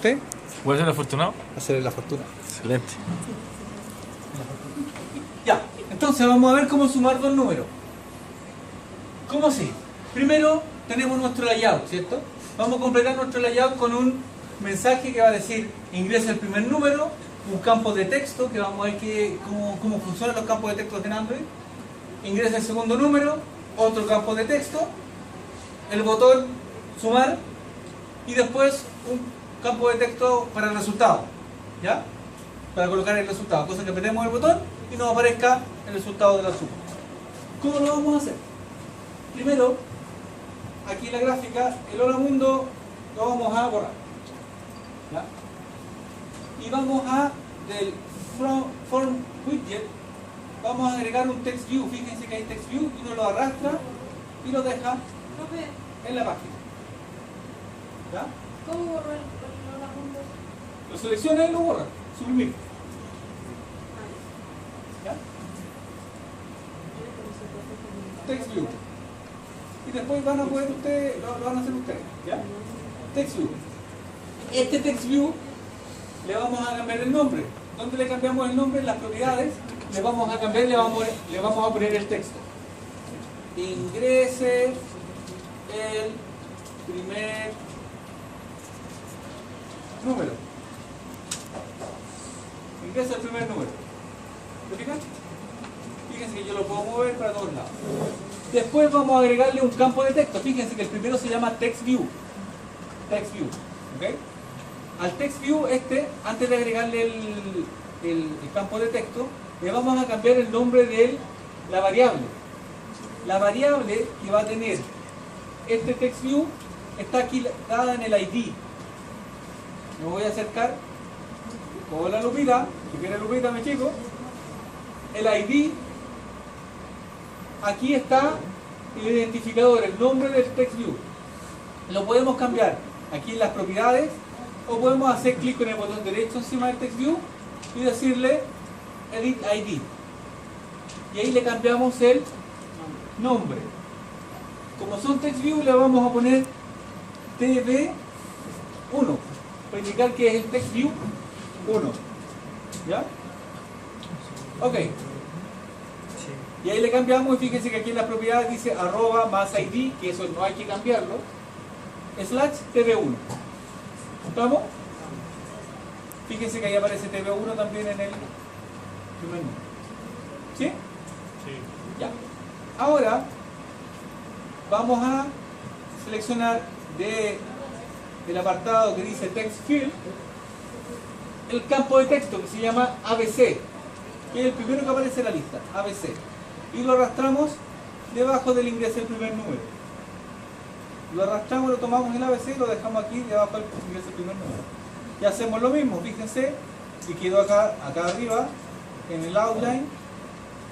usted ¿Puede ser afortunado? hacerle la fortuna. Excelente. Ya, entonces vamos a ver cómo sumar dos números. ¿Cómo así? Primero tenemos nuestro layout, ¿cierto? Vamos a completar nuestro layout con un mensaje que va a decir ingresa el primer número, un campo de texto, que vamos a ver cómo funcionan los campos de texto en Android. Ingresa el segundo número, otro campo de texto, el botón sumar y después un campo de texto para el resultado, ¿ya? Para colocar el resultado, cosa que apretemos el botón y nos aparezca el resultado de la suma. ¿Cómo lo vamos a hacer? Primero, aquí en la gráfica, el hola mundo lo vamos a borrar, ¿ya? Y vamos a, del form widget, vamos a agregar un text view. Fíjense que hay text view y uno lo arrastra y lo deja en la página, ¿ya? ¿Cómo borró el hola mundo? Lo selecciona y lo borra, suprimir, ¿ya? Text view. Y después van a poder ustedes, lo van a hacer ustedes, ¿ya? Text view. Este text view le vamos a cambiar el nombre. ¿Dónde le cambiamos el nombre? En las propiedades le vamos a cambiar, le vamos a poner el texto. Ingrese el primer número. Ingresa el primer número. ¿Lo fijan? Fíjense que yo lo puedo mover para todos lados. Después vamos a agregarle un campo de texto. Fíjense que el primero se llama text view. Text view. ¿Ok? Al text view antes de agregarle el campo de texto, le vamos a cambiar el nombre de la variable. La variable que va a tener este text view está aquí dada en el ID. Me voy a acercar con la lupita, si quiere lupita, me chico. El ID, aquí está el identificador, el nombre del text view. Lo podemos cambiar aquí en las propiedades, o podemos hacer clic con el botón derecho encima del text view y decirle edit ID. Y ahí le cambiamos el nombre. Como son text view, le vamos a poner tv1 para indicar que es el text view 1. ¿Ya? Ok. Y ahí le cambiamos, y fíjense que aquí en las propiedades dice arroba más ID, que eso no hay que cambiarlo, slash tv1. ¿Estamos? Fíjense que ahí aparece tv1 también en el primer número. ¿Sí? Sí. Ya. Ahora vamos a seleccionar del apartado que dice text field el campo de texto que se llama ABC, que es el primero que aparece en la lista, ABC, y lo arrastramos debajo del ingreso del primer número. Lo arrastramos, lo tomamos el ABC y lo dejamos aquí debajo del ingreso del primer número. Y hacemos lo mismo, fíjense, y quedó acá arriba en el outline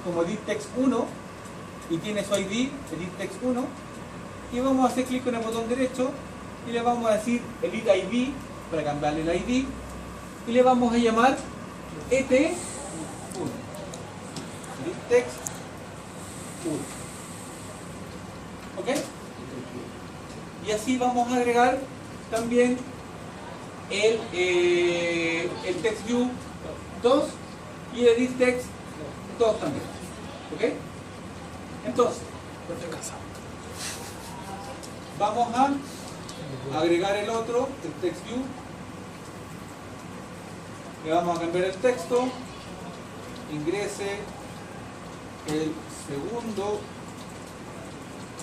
como edit text 1 y tiene su ID, edit text 1, y vamos a hacer clic con el botón derecho y le vamos a decir edit ID para cambiarle el ID y le vamos a llamar ET1, edit text 1. ¿Ok? Y así vamos a agregar también el text view 2 y el edit text 2 también. ¿Ok? Entonces, vamos a agregar el otro, el text view. Le vamos a cambiar el texto. Ingrese el segundo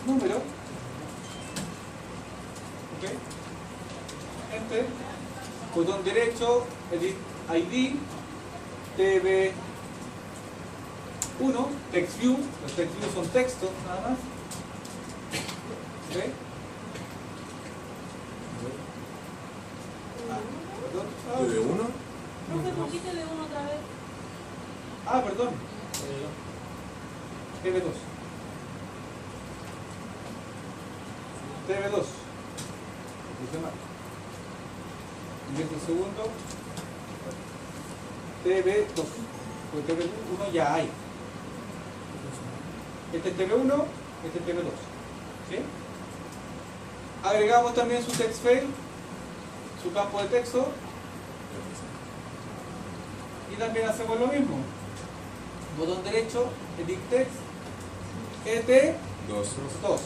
número. ¿Ok? Enter. Botón derecho, edit ID, tv1, text view. Los text views son textos nada más. ¿Ok? ¿TV1? No se poquito de uno otra vez. Ah, perdón. TV2. TV2. Dice mal. Y este segundo. TV2. Pues TV1 ya hay. Este es TV1, este es TV2. ¿Sí? Agregamos también su text field su campo de texto. Y también hacemos lo mismo. Botón derecho, edit text, Dos. ET2.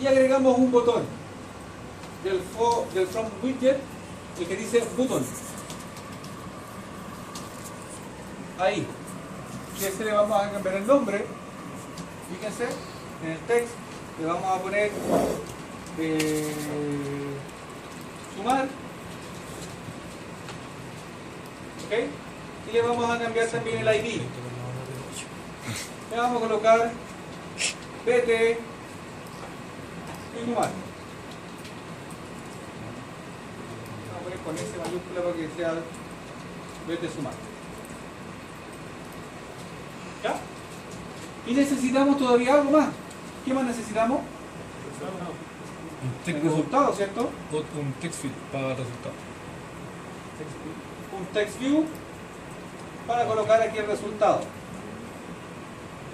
Y agregamos un botón del From Widget, el que dice button. Ahí. Y ese le vamos a cambiar el nombre. Fíjense, en el text le vamos a poner sumar. ¿Ok? Y le vamos a cambiar también el ID. Le vamos a colocar BT y sumar. Vamos a poner con S mayúscula para que sea BT sumar. ¿Ya? Y necesitamos todavía algo más. ¿Qué más necesitamos? Un El text, resultado, ¿cierto? un text field para resultado. Un text view para colocar aquí el resultado.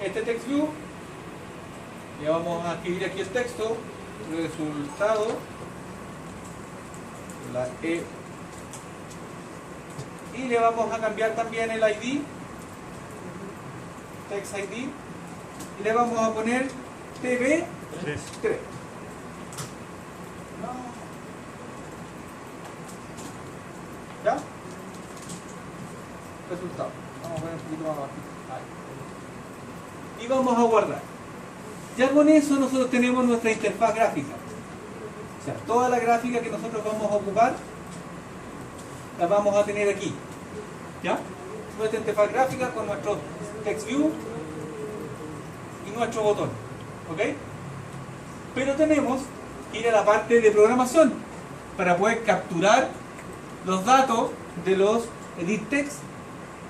Este text view, le vamos a escribir aquí el texto, resultado, la E, y le vamos a cambiar también el ID, text ID, y le vamos a poner TB3. ¿Ya? Resultado. Vamos a poner un poquito más abajo. Ahí. Y vamos a guardar. Ya con eso nosotros tenemos nuestra interfaz gráfica. O sea, toda la gráfica que nosotros vamos a ocupar la vamos a tener aquí. ¿Ya? Nuestra interfaz gráfica con nuestro text view y nuestro botón. ¿Ok? Pero tenemos que ir a la parte de programación para poder capturar los datos de los edit text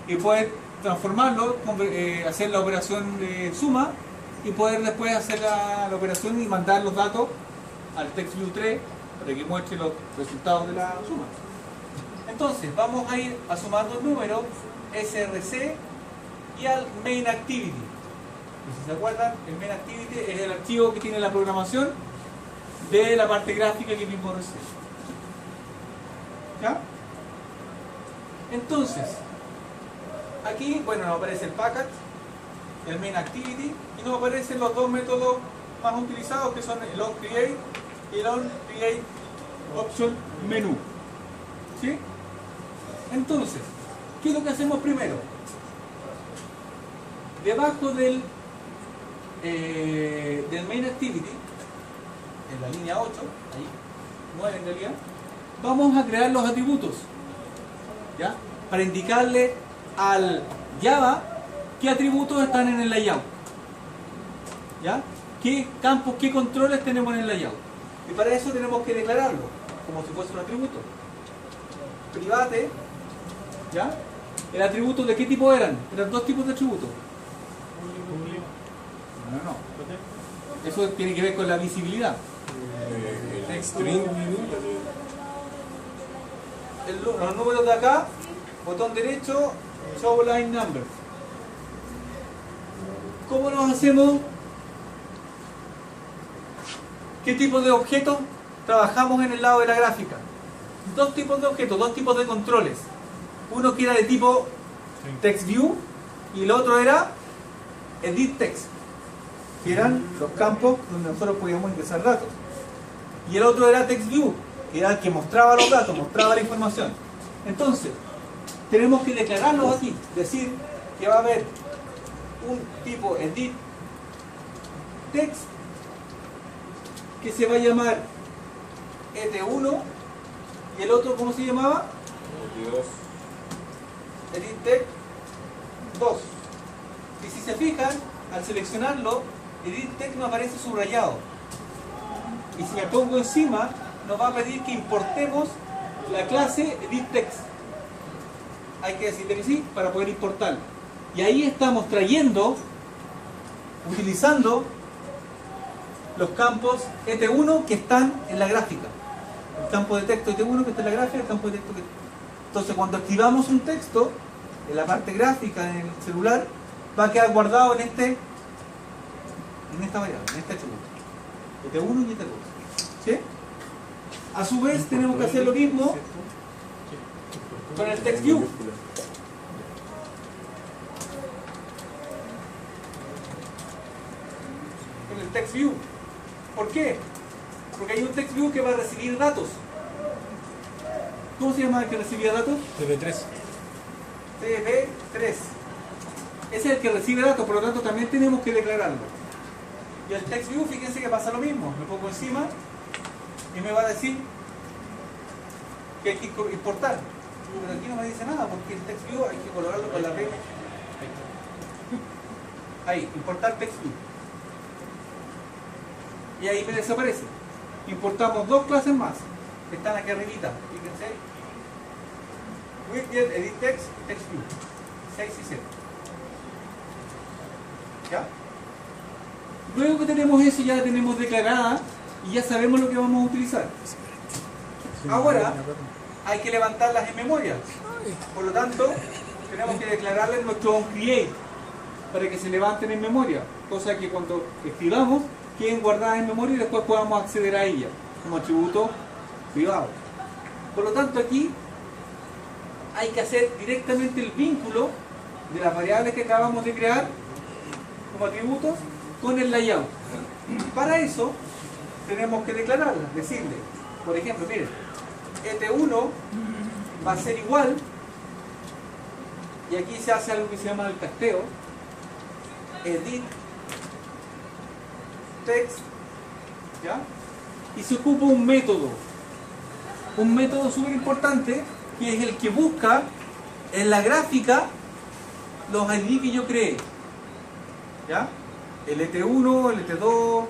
y poder transformarlos, hacer la operación de suma y poder después hacer la operación y mandar los datos al TextView 3 para que muestre los resultados de la suma. Entonces vamos a ir a sumar los números src y al main activity. Y si se acuerdan, el main activity es el archivo que tiene la programación de la parte gráfica que vimos recién. ¿Ya? Entonces, aquí, bueno, nos aparece el package, el main activity, y nos aparecen los dos métodos más utilizados, que son el onCreate y el onCreate option menu. ¿Sí? Entonces, ¿qué es lo que hacemos primero? Debajo del main activity, en la línea 8, ahí, 9 en realidad, vamos a crear los atributos, ¿ya? Para indicarle al Java qué atributos están en el layout, ¿ya? Qué campos, qué controles tenemos en el layout. Y para eso tenemos que declararlo como si fuese un atributo. Private, ¿ya? ¿El atributo de qué tipo eran? Eran dos tipos de atributos. No. Eso tiene que ver con la visibilidad. El string. Los números de acá, botón derecho, show line number. ¿Cómo nos hacemos? ¿Qué tipo de objetos trabajamos en el lado de la gráfica? Dos tipos de objetos, dos tipos de controles. Uno que era de tipo text view y el otro era edit text, que eran los campos donde nosotros podíamos ingresar datos. Y el otro era text view, que era el que mostraba los datos, mostraba la información. Entonces, tenemos que declararlos aquí, decir que va a haber un tipo edit text que se va a llamar ET1 y el otro, ¿cómo se llamaba? Edit text 2. Y si se fijan, al seleccionarlo, edit text no aparece subrayado. Y si me pongo encima, nos va a pedir que importemos la clase edit text. Hay que decirle que sí para poder importarlo. Y ahí estamos trayendo, utilizando los campos ET1 que están en la gráfica. El campo de texto ET1 que está en la gráfica, el campo de texto que... Entonces cuando activamos un texto en la parte gráfica en el celular, va a quedar guardado en esta variable, en este atributo. ET1 y ET2. ¿Sí? A su vez tenemos que hacer lo mismo con el text view. Con el text view. ¿Por qué? Porque hay un text view que va a recibir datos. ¿Cómo se llama el que recibía datos? TV3. TV3. Ese es el que recibe datos, por lo tanto también tenemos que declararlo. Y el text view, fíjense que pasa lo mismo. Me pongo encima y me va a decir que hay que importar. Pero aquí no me dice nada porque el text view hay que colocarlo con la regla. Ahí, importar text view. Y ahí me desaparece. Importamos dos clases más que están aquí arribita. Fíjense. Widget, edit text y text view. 6 y 7. ¿Ya? Luego que tenemos eso, ya la tenemos declarada y ya sabemos lo que vamos a utilizar. Ahora hay que levantarlas en memoria. Por lo tanto, tenemos que declararles nuestro onCreate para que se levanten en memoria. Cosa que cuando escribamos queden guardadas en memoria y después podamos acceder a ellas como atributo privado. Por lo tanto, aquí hay que hacer directamente el vínculo de las variables que acabamos de crear como atributos con el layout. Para eso tenemos que declararlas, decirle, por ejemplo, miren, ET1 va a ser igual, y aquí se hace algo que se llama el casteo, edit text, ¿ya? Y se ocupa un método súper importante, que es el que busca en la gráfica los ID que yo creé, ¿ya? El ET1, el ET2,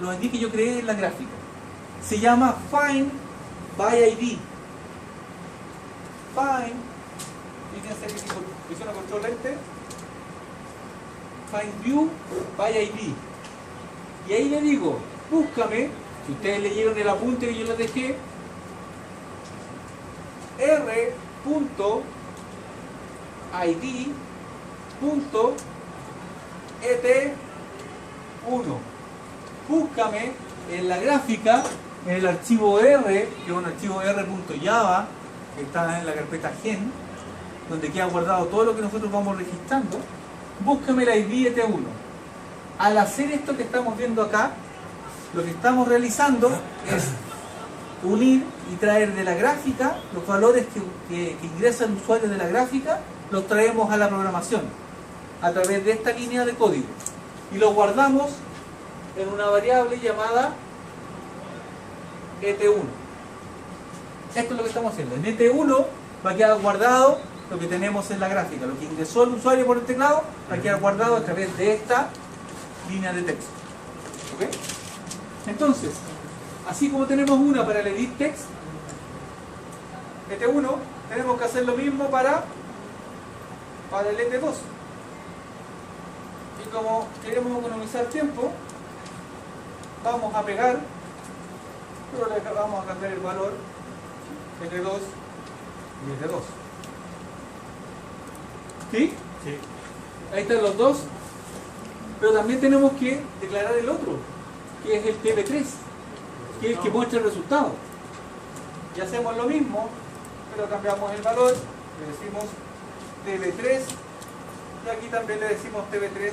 los ID que yo creé en la gráfica. Se llama Find by ID. Find, fíjense que hizo una control lente. Find View by ID. Y ahí le digo, búscame, si ustedes leyeron el apunte que yo les dejé, r.id.et1. Búscame en la gráfica, en el archivo R, que es un archivo r.java, que está en la carpeta gen, donde queda guardado todo lo que nosotros vamos registrando. Búscame el ID ET1. Al hacer esto que estamos viendo acá, lo que estamos realizando es unir y traer de la gráfica los valores que ingresa el usuario de la gráfica, los traemos a la programación a través de esta línea de código y los guardamos en una variable llamada ET1. Esto es lo que estamos haciendo. En ET1 va a quedar guardado lo que tenemos en la gráfica, lo que ingresó el usuario por el teclado va a quedar guardado a través de esta línea de texto. ¿Ok? Entonces, así como tenemos una para el edit text, ET1, tenemos que hacer lo mismo para el ET2. Y como queremos economizar tiempo, vamos a pegar, pero le vamos a cambiar el valor ET2 y ET2. ¿Sí? Sí. Ahí están los dos. Pero también tenemos que declarar el otro, que es el TV3, que es el que muestra el resultado. Y hacemos lo mismo, pero cambiamos el valor, le decimos TV3, y aquí también le decimos TV3,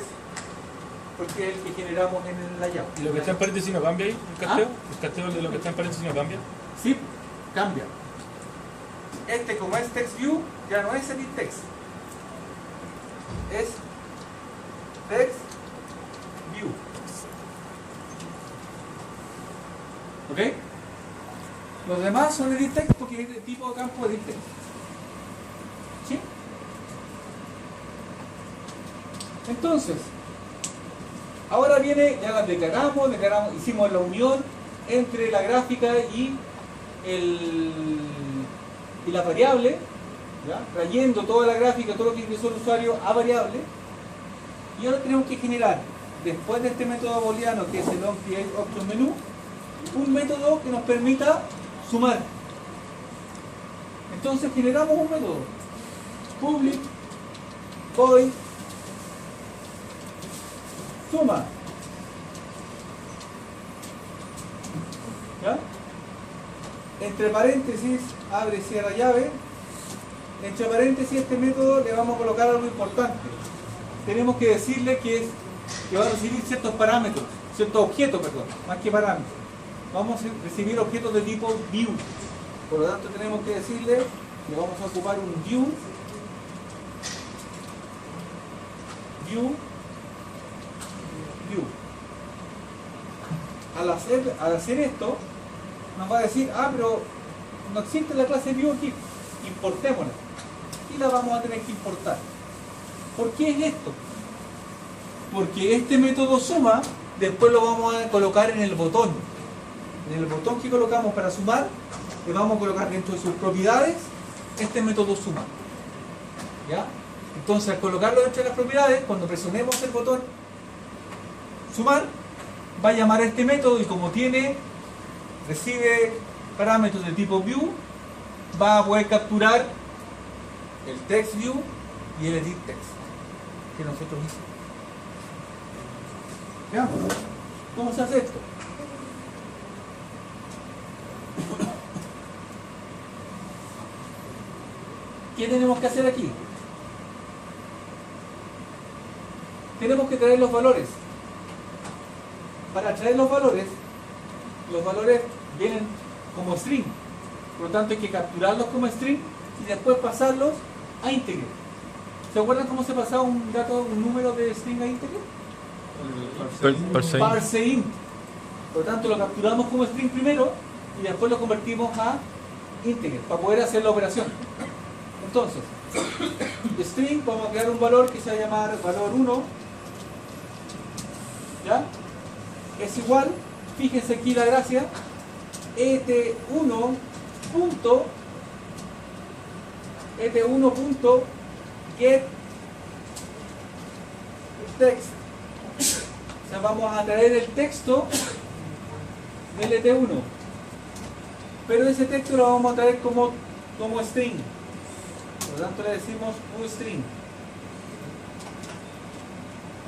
porque es el que generamos en el layout. ¿Y lo que está en paréntesis no cambia ahí? ¿El casteo? ¿El casteo de lo que está en paréntesis no cambia? Sí, cambia. Este, como es text view, ya no es edit text, es text view. ¿Ok? Los demás son edit text porque es de tipo de campo edit text. ¿Sí? Entonces, ahora viene, ya las declaramos, hicimos la unión entre la gráfica y la variable, ¿ya? Trayendo toda la gráfica, todo lo que ingresó el usuario a variable. Y ahora tenemos que generar, después de este método booleano que es el onCreateOptionMenu, un método que nos permita sumar. Entonces generamos un método public void suma, ¿ya? entre paréntesis, abre y cierra llave. Entre paréntesis, este método le vamos a colocar algo importante. Tenemos que decirle que va a recibir ciertos parámetros, ciertos objetos, perdón, más que parámetros. Vamos a recibir objetos de tipo view. Por lo tanto, tenemos que decirle que vamos a ocupar un view. Al hacer esto, nos va a decir, pero no existe la clase view aquí, importémosla. Y la vamos a tener que importar. ¿Por qué es esto? Porque este método suma, después lo vamos a colocar en el botón. En el botón que colocamos para sumar, le vamos a colocar dentro de sus propiedades este método suma. ¿Ya? Entonces, al colocarlo dentro de las propiedades, cuando presionemos el botón sumar, va a llamar a este método y como recibe parámetros de tipo view, va a poder capturar el text view y el edit text que nosotros hicimos. Veamos cómo se hace esto. ¿Qué tenemos que hacer aquí? Tenemos que traer los valores. Para traer los valores vienen como string. Por lo tanto hay que capturarlos como string y después pasarlos a integer. ¿Se acuerdan cómo se pasaba un número de string a integer? ParseInt. Por lo tanto lo capturamos como string primero y después lo convertimos a integer para poder hacer la operación. Entonces, string, vamos a crear un valor que se va a llamar valor 1. ¿Ya? Es igual, fíjense aquí la gracia, et1.get text. O sea, vamos a traer el texto del et1, pero ese texto lo vamos a traer como string. Por lo tanto le decimos un string.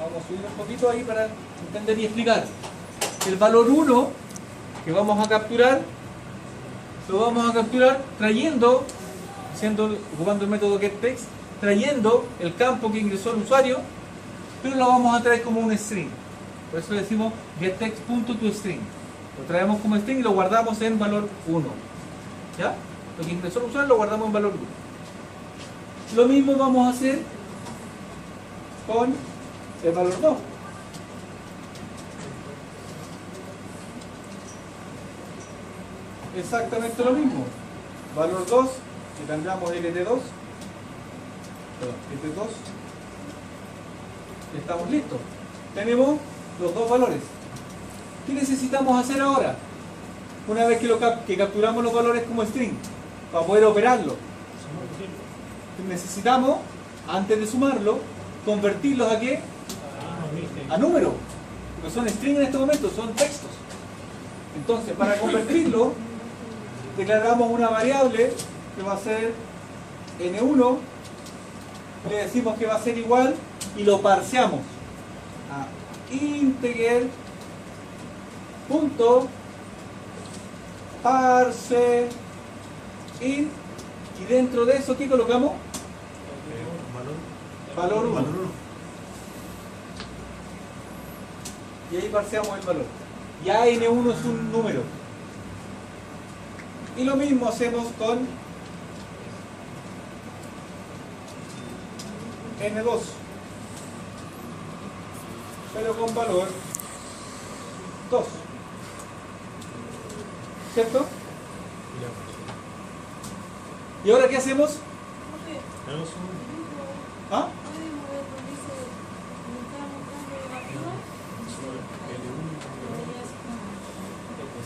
Vamos a subir un poquito ahí para entender y explicar. El valor 1 que vamos a capturar, lo vamos a capturar trayendo, ocupando el método getText, trayendo el campo que ingresó el usuario, pero lo vamos a traer como un string. Por eso le decimos getText.toString. Lo traemos como string y lo guardamos en valor 1. ¿Ya? Lo que ingresó el usuario lo guardamos en valor 1. Lo mismo vamos a hacer con el valor 2. Exactamente lo mismo. Valor 2, que cambiamos lt2. Perdón, lt2. Estamos listos. Tenemos los dos valores. ¿Qué necesitamos hacer ahora? Una vez que capturamos los valores como string, para poder operarlo, necesitamos, antes de sumarlo, convertirlos ¿a qué? A números. Porque son string en este momento, son textos. Entonces, para convertirlo, declaramos una variable que va a ser n1, le decimos que va a ser igual y lo parseamos a integer punto parse int, y dentro de eso ¿qué colocamos? Valor 1. Y ahí parseamos el valor. Ya n1 es un número. Y lo mismo hacemos con n2, pero con valor 2. ¿Cierto? ¿Y ahora qué hacemos? ¿Ah?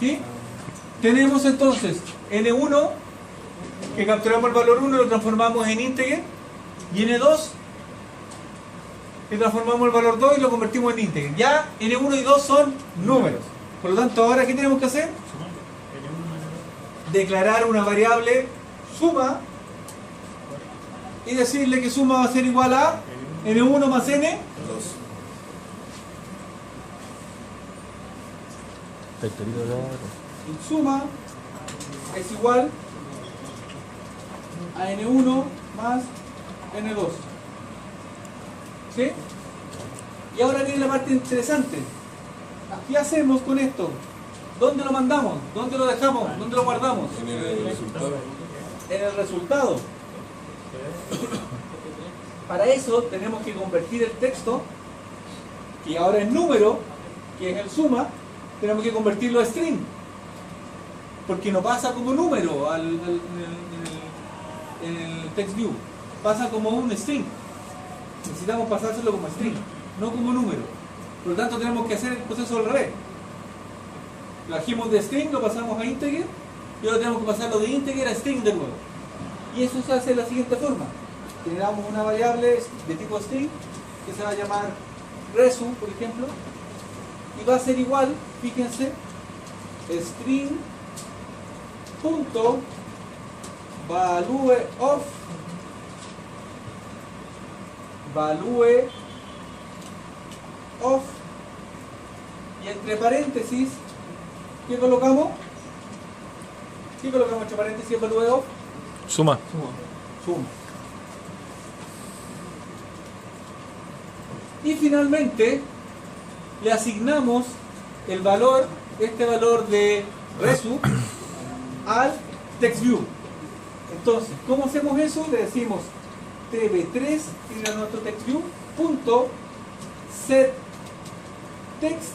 ¿Sí? Tenemos entonces n1, que capturamos el valor 1 y lo transformamos en integer, y n2, que transformamos el valor 2 y lo convertimos en integer. Ya n1 y 2 son números. Por lo tanto, ahora ¿qué tenemos que hacer? Declarar una variable suma y decirle que suma va a ser igual a n1 más n. Y suma es igual a N1 más N2. ¿Sí? Y ahora viene la parte interesante. ¿Qué hacemos con esto? ¿Dónde lo mandamos? ¿Dónde lo dejamos? ¿Dónde lo guardamos? En el resultado. En el resultado. Para eso tenemos que convertir el texto, que ahora es número, que es el suma, tenemos que convertirlo a string. Porque no pasa como número en el text view. Pasa como un string. Necesitamos pasárselo como string, no como número. Por lo tanto tenemos que hacer el proceso al revés. Lo trajimos de string, lo pasamos a integer, y ahora tenemos que pasarlo de integer a string de nuevo. Y eso se hace de la siguiente forma. Generamos una variable de tipo string que se va a llamar resu, por ejemplo, y va a ser igual, fíjense, string punto value of y entre paréntesis, ¿qué colocamos? ¿Qué colocamos entre paréntesis value of? Suma. Suma. Y finalmente le asignamos el valor, este valor de resu, al TextView. Entonces, ¿cómo hacemos eso? Le decimos tb3, que era nuestro TextView, punto set text,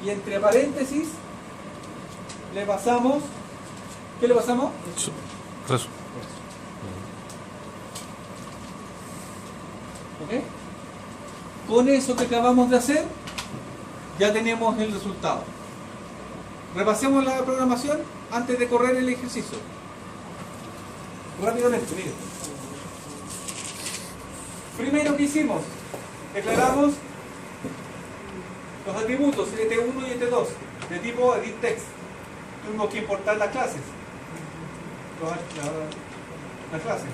y entre paréntesis le pasamos, ¿qué le pasamos? Resu. ¿Ok? Con eso que acabamos de hacer, ya tenemos el resultado. Repasemos la programación antes de correr el ejercicio. Rápidamente, miren. Primero que hicimos, declaramos los atributos ET1 y ET2 de tipo editText. Tuvimos que importar las clases. Las clases.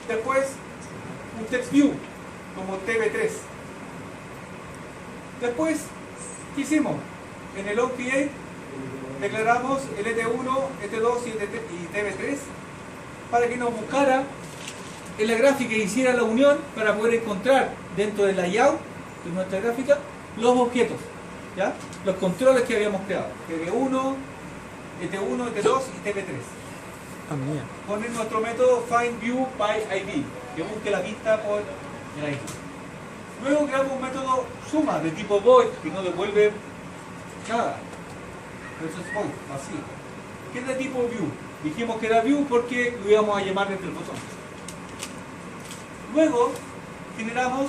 Después, un TextView como tb3. Después, ¿qué hicimos? En el onCreate declaramos el ET1, ET2 y tb3 para que nos buscara en la gráfica e hiciera la unión para poder encontrar dentro del layout de nuestra gráfica los objetos, ¿ya? Los controles que habíamos creado, tb1, ET1, ET2 y tb3. Con nuestro método findViewByID, que busque la pista por el ID. Luego creamos un método suma de tipo void que no devuelve nada. Eso es void, vacío. Que es de tipo view. Dijimos que era view porque lo íbamos a llamar desde el botón. Luego generamos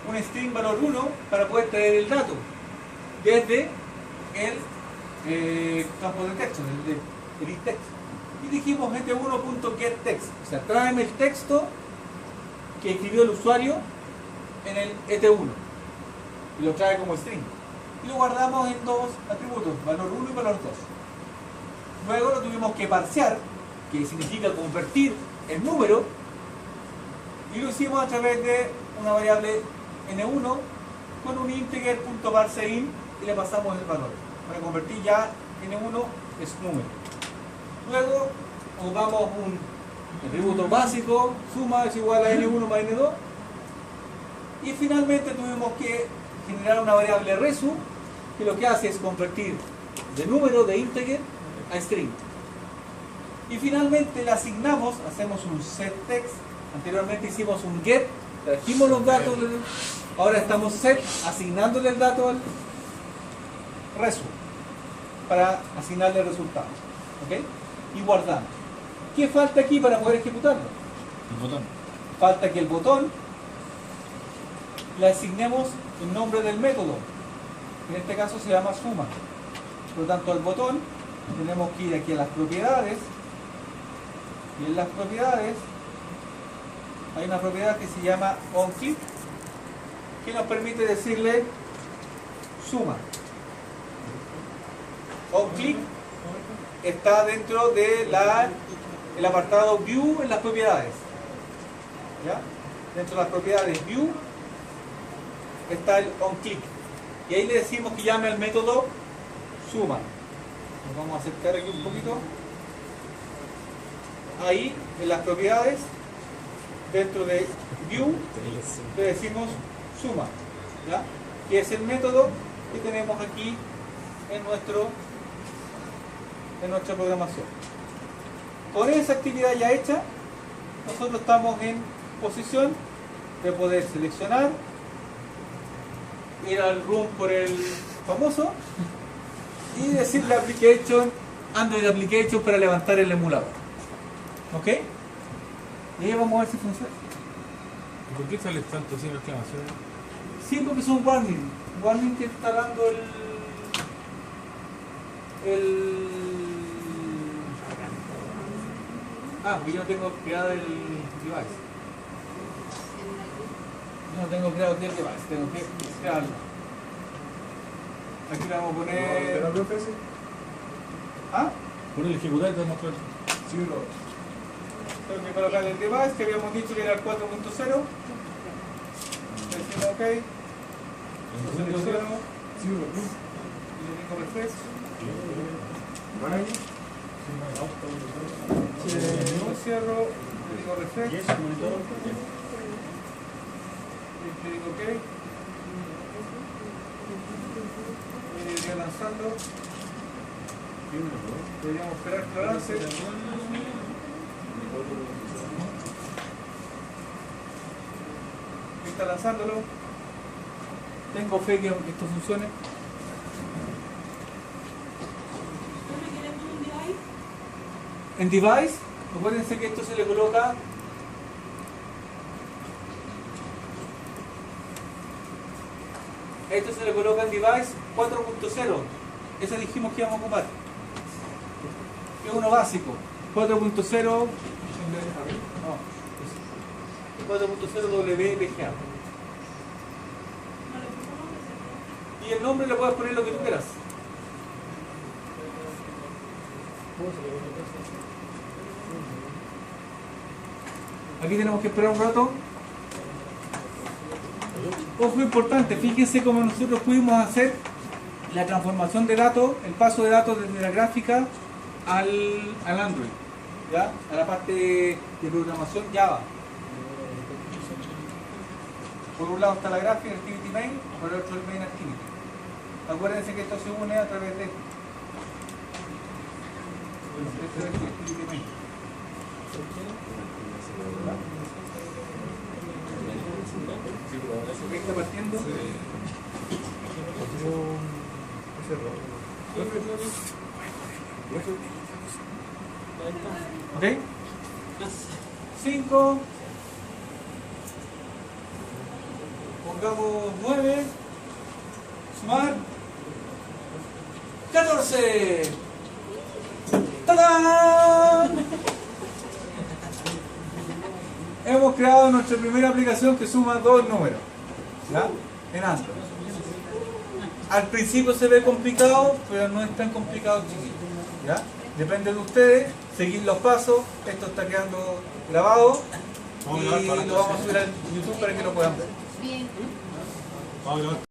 un string valor 1 para poder traer el dato desde el campo de texto, desde el editText. Y dijimos et1.getText, o sea, tráeme el texto que escribió el usuario en el et1 y lo trae como string. Y lo guardamos en dos atributos, valor 1 y valor 2. Luego lo tuvimos que parsear, que significa convertir en número, y lo hicimos a través de una variable n1 con un integer.parseIn y le pasamos el valor. Para convertir ya n1 es número. Luego ocupamos un atributo básico, suma es igual a n1 más n2, y finalmente tuvimos que generar una variable resu que lo que hace es convertir de número, de integer, a string. Y finalmente le asignamos, hacemos un setText. Anteriormente hicimos un get, trajimos los datos, ahora estamos set asignándole el dato al resu para asignarle el resultado. ¿Ok? Y guardamos. ¿Qué falta aquí para poder ejecutarlo? El botón. Falta que el botón le asignemos el nombre del método. En este caso se llama suma. Por lo tanto, al botón tenemos que ir aquí a las propiedades, y en las propiedades hay una propiedad que se llama onClick, que nos permite decirle suma. OnClick está dentro de el apartado View en las propiedades. ¿Ya? Dentro de las propiedades View está el onClick. Y ahí le decimos que llame al método suma. Nos vamos a acercar aquí un poquito. Ahí, en las propiedades, dentro de view, le decimos suma, ¿ya? Que es el método que tenemos aquí en nuestra programación. Con esa actividad ya hecha, nosotros estamos en posición de poder seleccionar, ir al room por el famoso y decirle application, Android application para levantar el emulador. ¿Ok? Y ahí vamos a ver si funciona. ¿Y por qué sale tanto sin exclamaciones? Sí, porque son warning. Warning que está dando porque yo no tengo creado el device. Yo no tengo creado aquí el device, tengo que crearlo. Aquí le vamos a poner. ¿Pero profe ese? ¿Ah? Pon el ejecutar y te mostrar. Sí, lo. Tengo que colocar el device que habíamos dicho que era el 4.0. Decimos OK. Lo selecciono Sí, lo. y le digo refresh. Lo cierro, le digo refresh. Le digo OK. Y iría lanzando. Deberíamos esperar que lo lance. Está lanzándolo. Tengo fe que esto funcione. ¿Dónde queremos un device? En device, acuérdense que esto se le coloca en device 4.0. Ese dijimos que íbamos a ocupar. Es uno básico. 4.0 no, 4.0 WPGA. No le pusimos Y el nombre le puedes poner lo que tú quieras. Aquí tenemos que esperar un rato. Ojo importante, fíjense cómo nosotros pudimos hacer la transformación de datos, el paso de datos desde la gráfica al Android, ¿ya? A la parte de programación Java. Por un lado está la gráfica, el activity main, por el otro el main activity. Acuérdense que esto se une a través de esto. Este es el activity main. ¿Qué está partiendo? ¿Ok? 5. Pongamos 9. Sumar. 14. ¡Tadán! Hemos creado nuestra primera aplicación que suma 2 números, ¿ya? En Android. Al principio se ve complicado, pero no es tan complicado, chiquillos, ¿ya? Depende de ustedes, seguir los pasos. Esto está quedando grabado y lo vamos a subir a YouTube para que lo puedan ver. bien. Vamos a grabar.